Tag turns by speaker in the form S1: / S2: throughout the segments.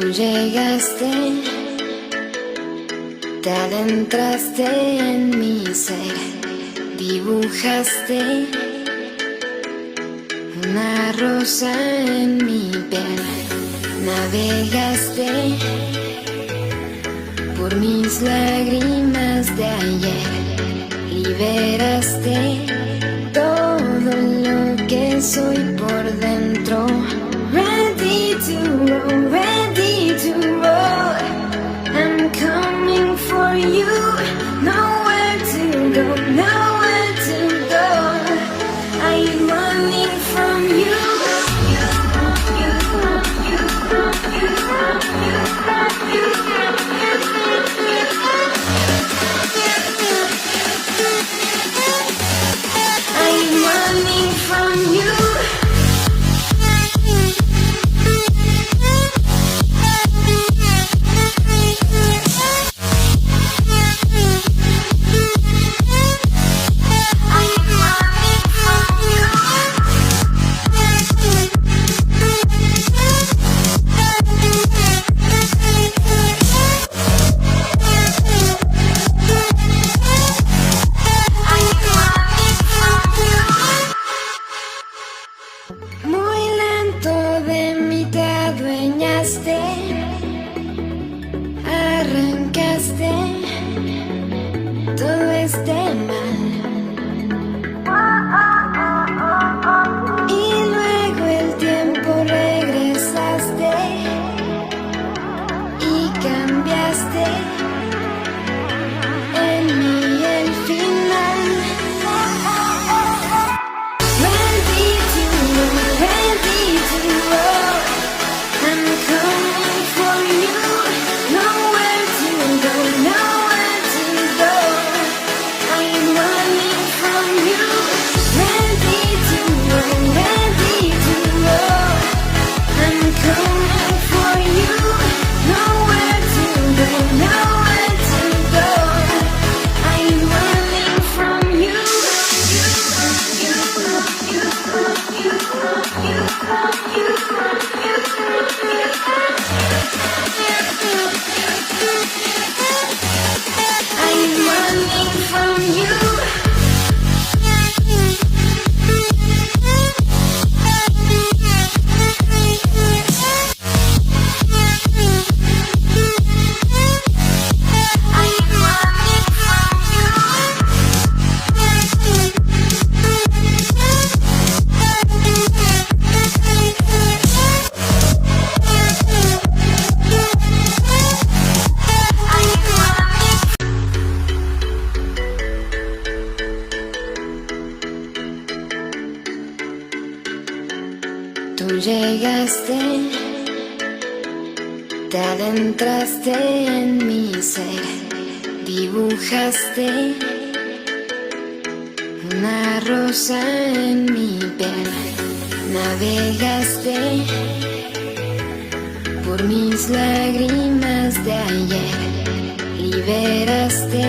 S1: Tú llegaste, te adentraste en mi ser, dibujaste una rosa en mi piel, navegaste por mis lágrimas de ayer, liberaste todo lo que soy por dentro. Ready to roll, ready to roll. I'm coming for you. Nowhere to go, nowhere to go. I'm running from you. I'm running from you. Muy lento de mí te adueñaste, arrancaste todo este mal. Y luego el tiempo regresaste y cambiaste en mí el final. Ready to roll, I'm coming for you. Nowhere to go, nowhere to go. I'm running from you. Ready to roll, ready to roll. I'm coming for you. Nowhere to go, nowhere to go. I'm running from you. I'm running from you. Tú llegaste, te adentraste en mi ser, dibujaste una rosa en mi piel, navegaste por mis lágrimas de ayer, liberaste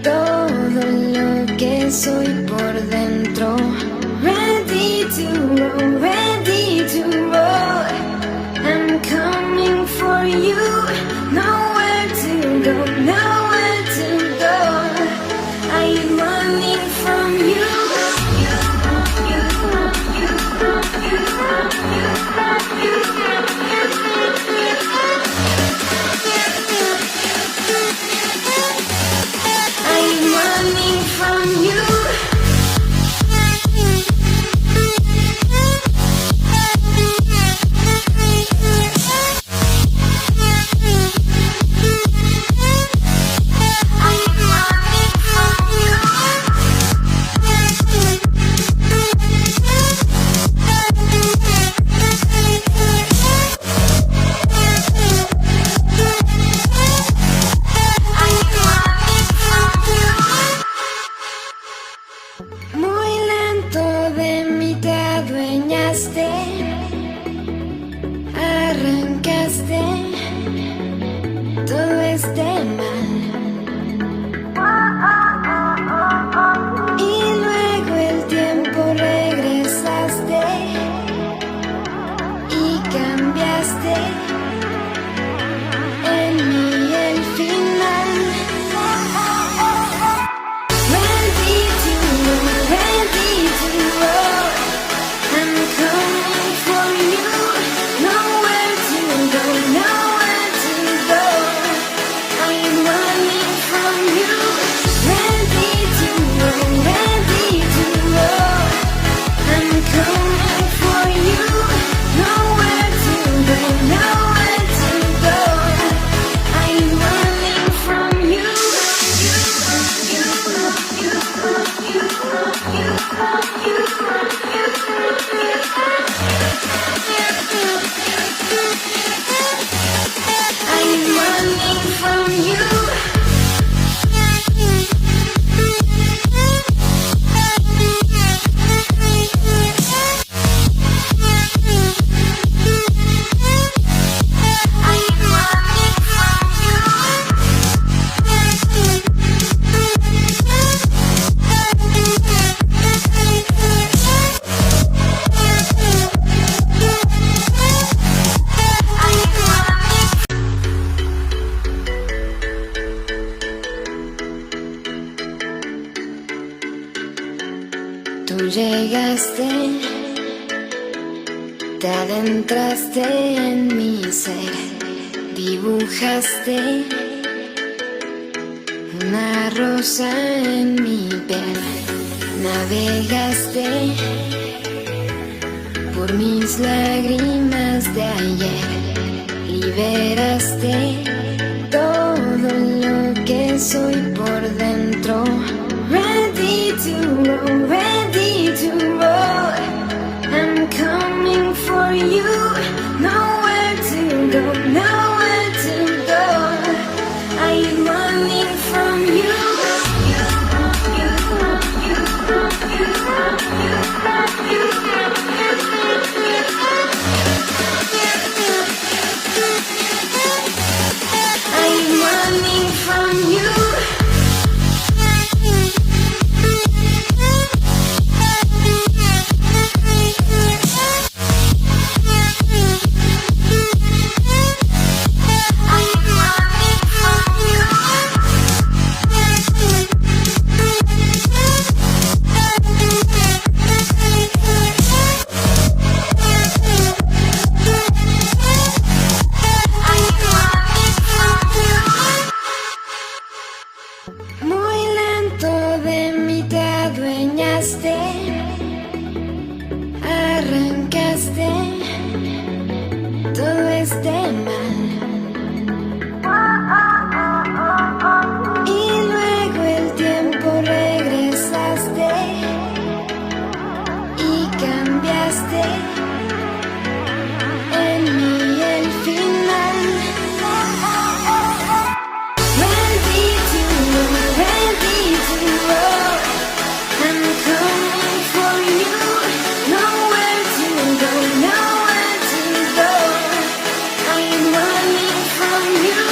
S1: todo lo que soy por dentro. Ready to roll, ready to roll. I'm coming for you. Nowhere to go, nowhere to go. I'm running from you. I'm running from you. Muy lento de mí te adueñaste, arrancaste todo este mal. Y luego el tiempo regresaste y cambiaste Tú llegaste, te adentraste en mi ser, dibujaste una rosa en mi piel, navegaste por mis lágrimas de ayer, liberaste todo lo que soy por dentro. Ready to roll, ready to roll. I'm coming for you. Nowhere to go, nowhere to go. I'm running from you. I'm running from you. Muy lento de mí te adueñaste, arrancaste todo este mal. Y luego el tiempo regresaste y cambiaste en mí el final. Ready to roll, I'm coming for you. Nowhere to go, nowhere to go. I'm running from you.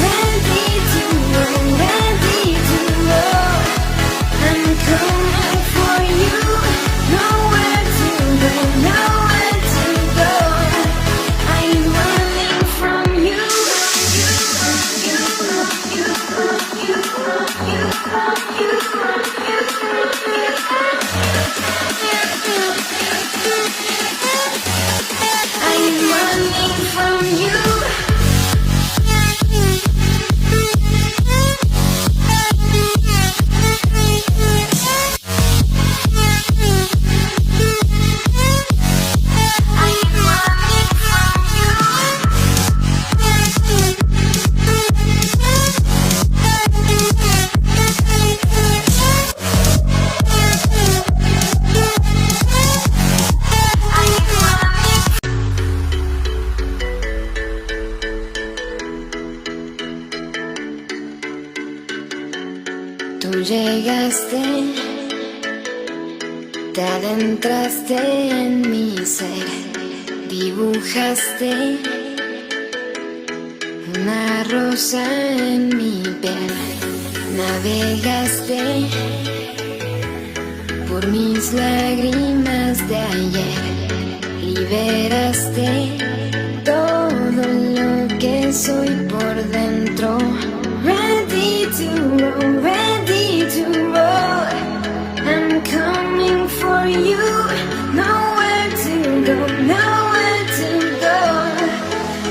S1: Ready to roll, ready to roll. I'm coming for you. Nowhere to go, nowhere to go. I'm running from you. I'm running from you. Tú llegaste, te adentraste en mi ser, dibujaste una rosa en mi piel, navegaste por mis lágrimas de ayer, liberaste todo lo que soy por dentro. Ready to roll, ready to roll. I'm coming for you. Nowhere to go, nowhere to go.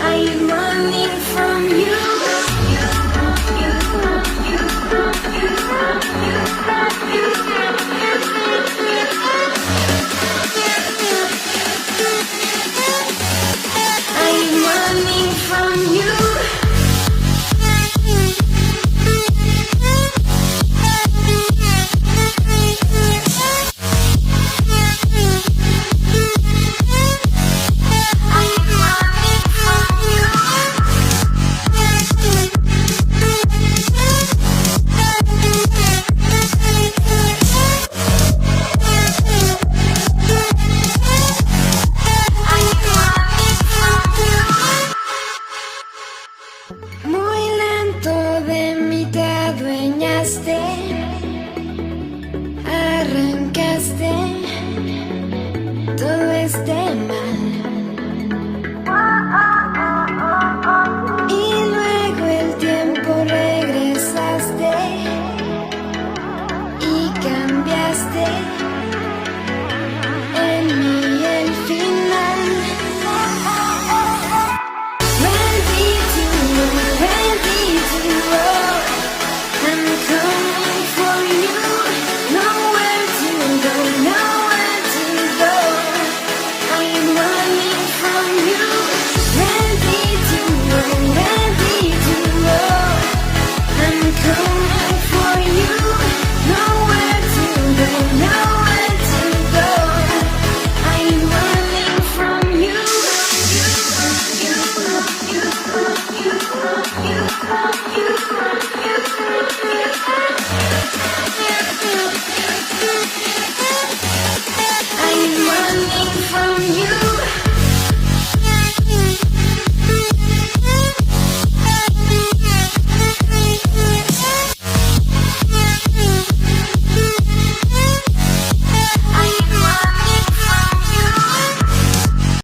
S1: I'm running from you. I'm running from you. Muy lento de mí te adueñaste, arrancaste todo este mal. Y luego el tiempo regresaste y cambiaste I know